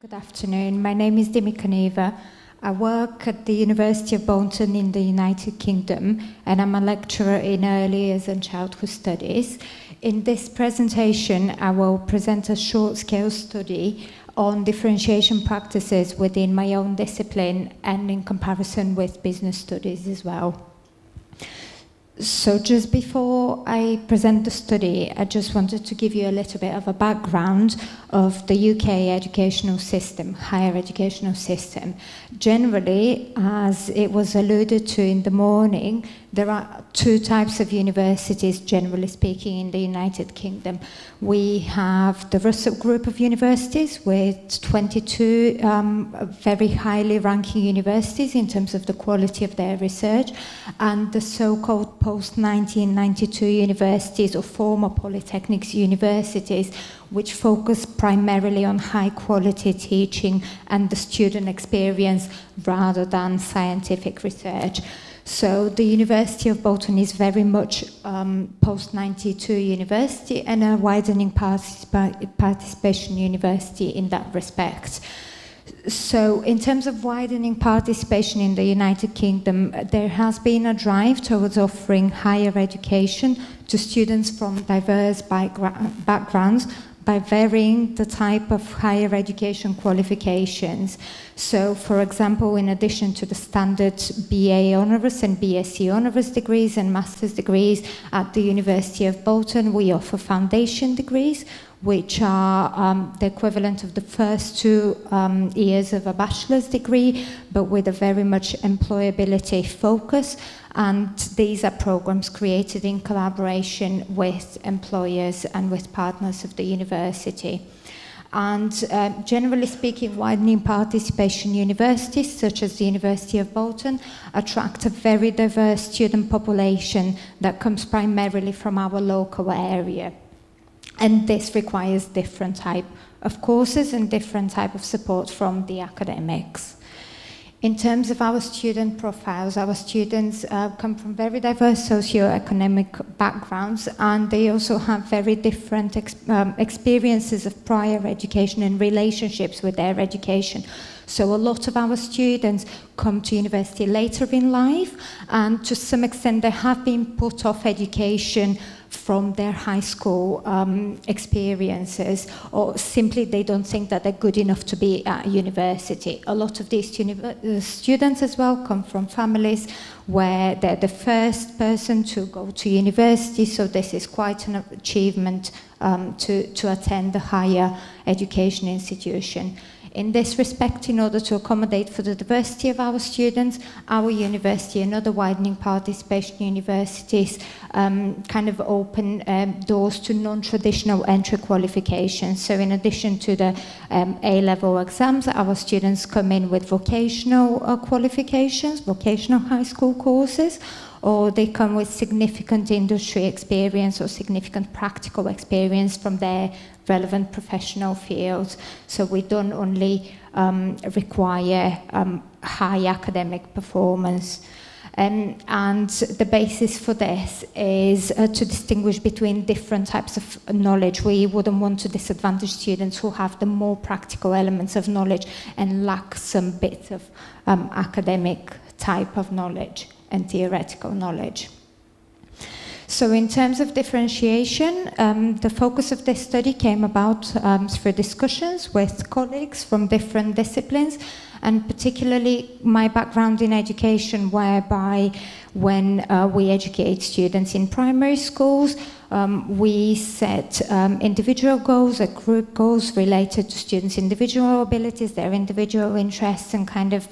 Good afternoon. My name is Dimitrina Kaneva. I work at the University of Bolton in the United Kingdom, and I'm a lecturer in early years and childhood studies. In this presentation, I will present a short-scale study on differentiation practices within my own discipline and in comparison with business studies as well. So just before I present the study, I just wanted to give you a little bit of a background of the UK educational system, higher educational system. Generally, as it was alluded to in the morning, there are two types of universities, generally speaking, in the United Kingdom. We have the Russell Group of universities with 22 very highly ranking universities in terms of the quality of their research, and the so-called post-1992 universities or former polytechnics universities, which focus primarily on high-quality teaching and the student experience rather than scientific research. So the University of Bolton is very much post-92 university and a widening participation university in that respect. So in terms of widening participation in the United Kingdom, there has been a drive towards offering higher education to students from diverse backgrounds by varying the type of higher education qualifications. So, for example, in addition to the standard BA honours and BSc honours degrees and master's degrees at the University of Bolton, we offer foundation degrees, which are the equivalent of the first 2 years of a bachelor's degree, but with a very much employability focus. And these are programs created in collaboration with employers and with partners of the university. And generally speaking, widening participation universities, such as the University of Bolton, attract a very diverse student population that comes primarily from our local area. And this requires different type of courses and different type of support from the academics. In terms of our student profiles, our students come from very diverse socio-economic backgrounds, and they also have very different experiences of prior education and relationships with their education. So a lot of our students come to university later in life, and to some extent they have been put off education from their high school experiences, or simply they don't think that they're good enough to be at university. A lot of these students as well come from families where they're the first person to go to university, so this is quite an achievement to attend a higher education institution. In this respect, in order to accommodate for the diversity of our students, our university and other widening participation universities kind of open doors to non-traditional entry qualifications. So in addition to the A-level exams, our students come in with vocational qualifications, vocational high school courses, or they come with significant industry experience or significant practical experience from their relevant professional fields. So we don't only require high academic performance. And the basis for this is to distinguish between different types of knowledge. We wouldn't want to disadvantage students who have the more practical elements of knowledge and lack some bits of academic type of knowledge and theoretical knowledge. So in terms of differentiation, the focus of this study came about through discussions with colleagues from different disciplines, and particularly my background in education, whereby when we educate students in primary schools, we set individual goals or group goals related to students' individual abilities, their individual interests, and kind of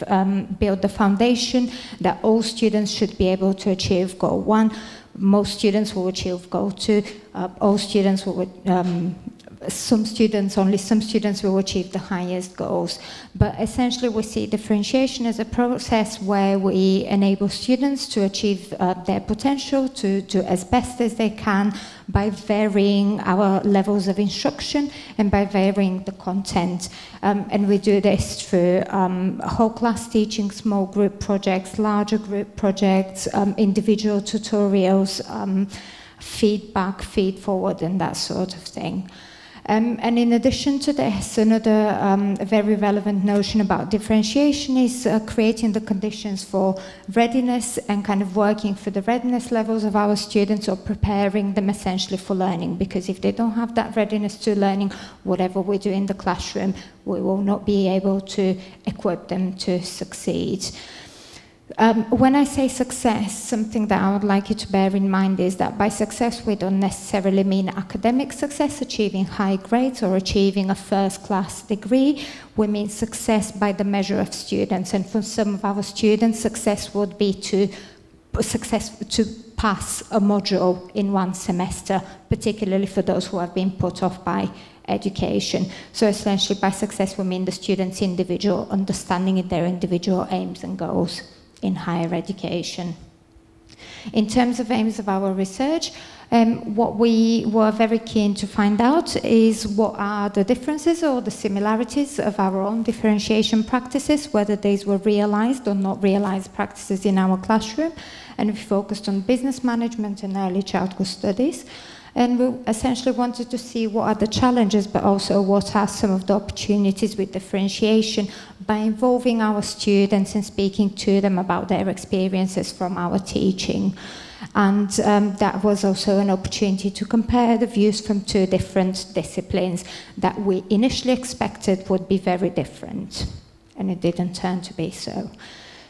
build the foundation that all students should be able to achieve goal 1. Most students will achieve goal 2. All students will, only some students will achieve the highest goals. But essentially we see differentiation as a process where we enable students to achieve their potential, to do as best as they can by varying our levels of instruction and by varying the content. And we do this through whole class teaching, small group projects, larger group projects, individual tutorials, feedback, feed forward, and that sort of thing. And in addition to this, another very relevant notion about differentiation is creating the conditions for readiness and kind of working for the readiness levels of our students, or preparing them essentially for learning. Because if they don't have that readiness to learning, whatever we do in the classroom, we will not be able to equip them to succeed. When I say success, something that I would like you to bear in mind is that by success we don't necessarily mean academic success, achieving high grades or achieving a first-class degree. We mean success by the measure of students, and for some of our students, success would be to pass a module in one semester, particularly for those who have been put off by education. So essentially by success we mean the students' individual understanding of their individual aims and goals in higher education. In terms of aims of our research, what we were very keen to find out is what are the differences or the similarities of our own differentiation practices, whether these were realized or not realized practices in our classroom. And we focused on business management and early childhood studies. And we essentially wanted to see what are the challenges, but also what are some of the opportunities with differentiation by involving our students and speaking to them about their experiences from our teaching. And that was also an opportunity to compare the views from two different disciplines that we initially expected would be very different. And it didn't turn to be so.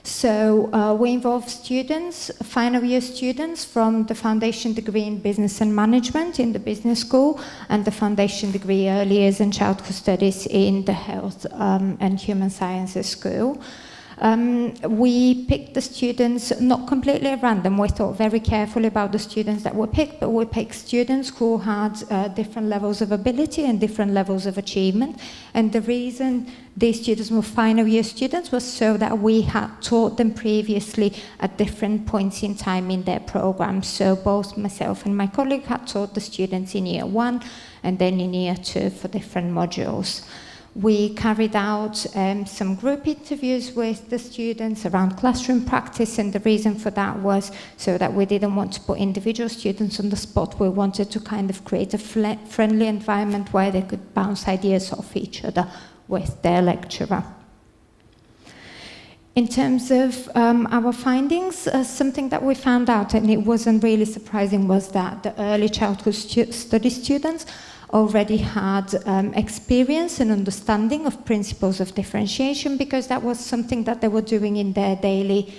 So we involved students, final year students from the foundation degree in business and management in the business school, and the foundation degree early years and childhood studies in the health and human sciences school. We picked the students not completely at random. We thought very carefully about the students that we picked, but we picked students who had different levels of ability and different levels of achievement. And the reason these students were final year students was so that we had taught them previously at different points in time in their program. So both myself and my colleague had taught the students in year 1 and then in year 2 for different modules. We carried out some group interviews with the students around classroom practice, and the reason for that was so that we didn't want to put individual students on the spot. We wanted to kind of create a friendly environment where they could bounce ideas off each other with their lecturer. In terms of our findings, something that we found out, and it wasn't really surprising, was that the early childhood study students already had experience and understanding of principles of differentiation, because that was something that they were doing in their daily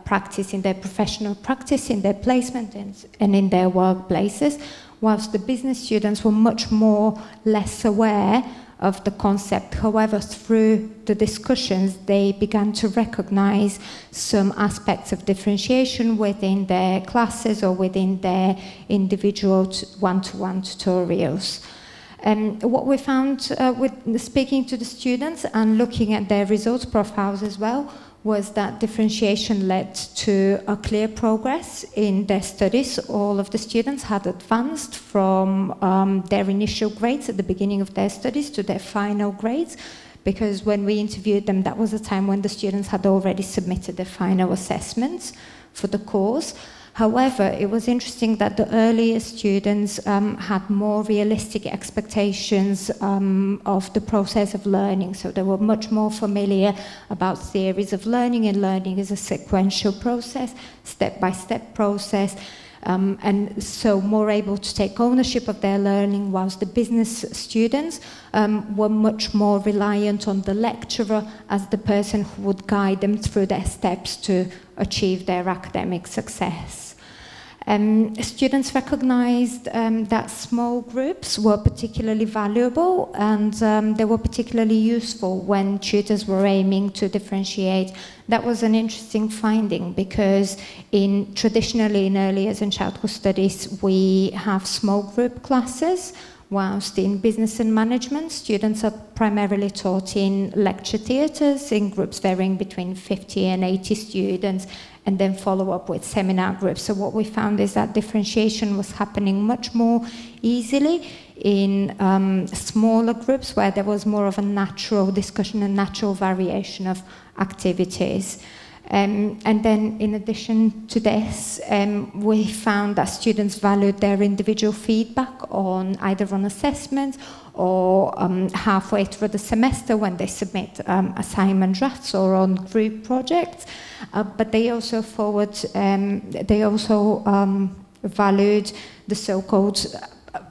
practice, in their professional practice, in their placement and in their workplaces, whilst the business students were much more less aware of the concept. However, through the discussions, they began to recognize some aspects of differentiation within their classes or within their individual one-to-one tutorials. What we found with speaking to the students and looking at their results profiles as well was that differentiation led to a clear progress in their studies. All of the students had advanced from their initial grades at the beginning of their studies to their final grades, because when we interviewed them, that was a time when the students had already submitted their final assessments for the course. However, it was interesting that the earlier students had more realistic expectations of the process of learning. So they were much more familiar about theories of learning, and learning is a sequential process, step-by-step process. And so more able to take ownership of their learning, whilst the business students were much more reliant on the lecturer as the person who would guide them through their steps to achieve their academic success. Students recognized that small groups were particularly valuable, and they were particularly useful when tutors were aiming to differentiate. That was an interesting finding, because traditionally in early years and childhood studies we have small group classes, whilst in business and management students are primarily taught in lecture theatres in groups varying between 50 and 80 students, and then follow up with seminar groups. So what we found is that differentiation was happening much more easily in smaller groups, where there was more of a natural discussion and natural variation of activities. And then in addition to this, we found that students valued their individual feedback on either on assessments or halfway through the semester when they submit assignment drafts or on group projects. But they also valued the so-called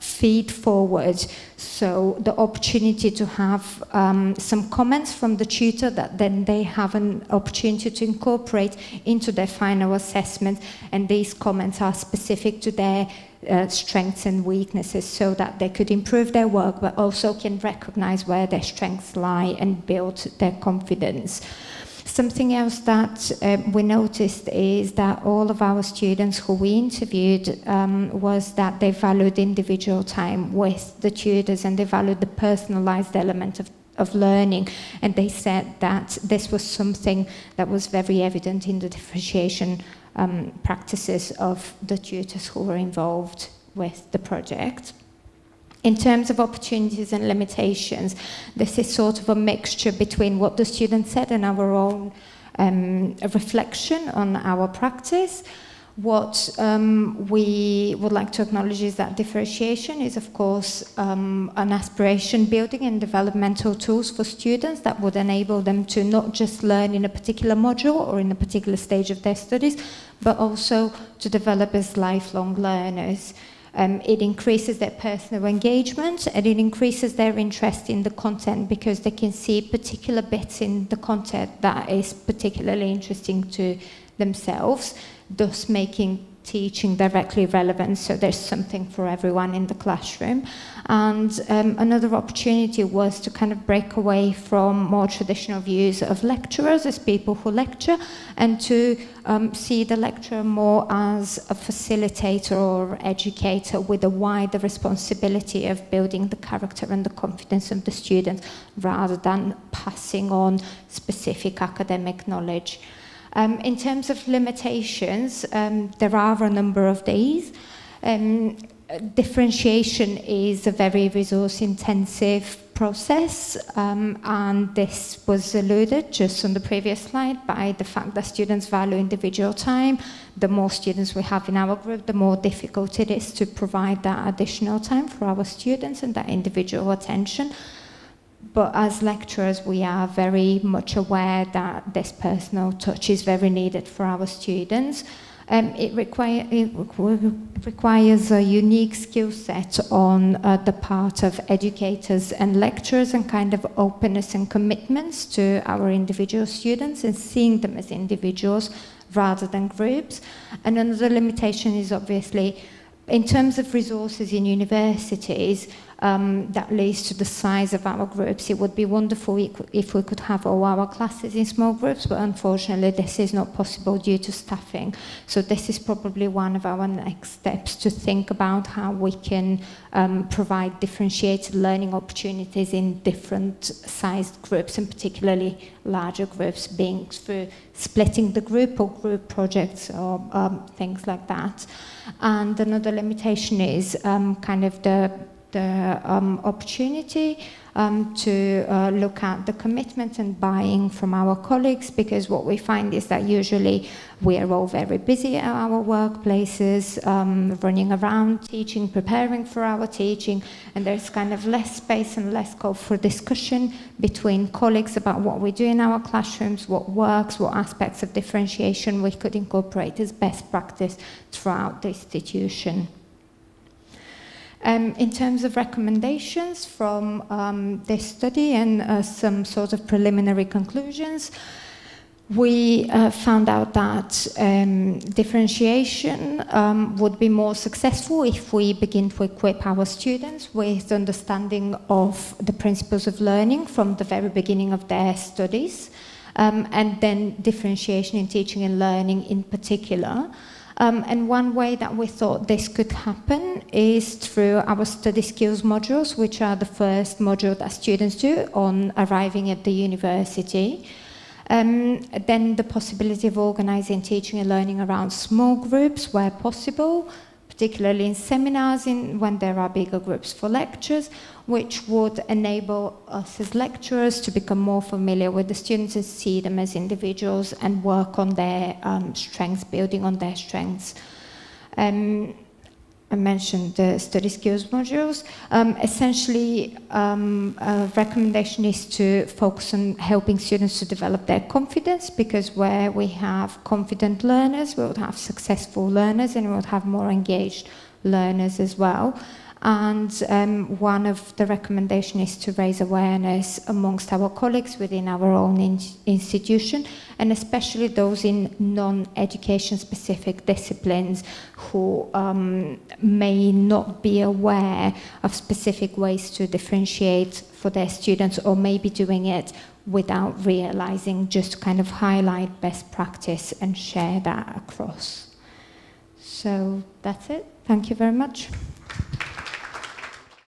feed forward, so the opportunity to have some comments from the tutor that then they have an opportunity to incorporate into their final assessment, and these comments are specific to their strengths and weaknesses, so that they could improve their work but also can recognize where their strengths lie and build their confidence. Something else that we noticed is that all of our students who we interviewed was that they valued individual time with the tutors, and they valued the personalized element of learning. And they said that this was something that was very evident in the differentiation practices of the tutors who were involved with the project. In terms of opportunities and limitations, this is sort of a mixture between what the students said and our own reflection on our practice. What we would like to acknowledge is that differentiation is, of course, an aspiration building and developmental tools for students that would enable them to not just learn in a particular module or in a particular stage of their studies, but also to develop as lifelong learners. It increases their personal engagement, and it increases their interest in the content, because they can see particular bits in the content that is particularly interesting to themselves, thus making teaching directly relevant, so there's something for everyone in the classroom. And another opportunity was to kind of break away from more traditional views of lecturers as people who lecture, and to see the lecturer more as a facilitator or educator with a wider responsibility of building the character and the confidence of the students, rather than passing on specific academic knowledge. In terms of limitations, there are a number of these. Differentiation is a very resource-intensive process, and this was alluded just on the previous slide by the fact that students value individual time. The more students we have in our group, the more difficult it is to provide that additional time for our students and that individual attention. But as lecturers, we are very much aware that this personal touch is very needed for our students. It requires a unique skill set on the part of educators and lecturers, and kind of openness and commitments to our individual students and seeing them as individuals rather than groups. And another limitation is obviously in terms of resources in universities, that leads to the size of our groups. It would be wonderful if we could have all our classes in small groups, but unfortunately this is not possible due to staffing. So this is probably one of our next steps, to think about how we can provide differentiated learning opportunities in different sized groups, and particularly larger groups, being through splitting the group or group projects or things like that. And another limitation is kind of the opportunity to look at the commitment and buy-in from our colleagues, because what we find is that usually we are all very busy at our workplaces, running around teaching, preparing for our teaching, and there's kind of less space and less scope for discussion between colleagues about what we do in our classrooms, what works, what aspects of differentiation we could incorporate as best practice throughout the institution. In terms of recommendations from this study and some sort of preliminary conclusions, we found out that differentiation would be more successful if we begin to equip our students with understanding of the principles of learning from the very beginning of their studies, and then differentiation in teaching and learning in particular. And one way that we thought this could happen is through our study skills modules, which are the first module that students do on arriving at the university. Then the possibility of organising teaching and learning around small groups where possible, particularly in seminars when there are bigger groups for lectures, which would enable us as lecturers to become more familiar with the students and see them as individuals and work on their strengths, building on their strengths. I mentioned the study skills modules. Essentially, a recommendation is to focus on helping students to develop their confidence, because where we have confident learners, we'll have successful learners, and we'll have more engaged learners as well. And one of the recommendations is to raise awareness amongst our colleagues within our own institution, and especially those in non-education specific disciplines who may not be aware of specific ways to differentiate for their students, or may be doing it without realizing, just to kind of highlight best practice and share that across. So that's it. Thank you very much.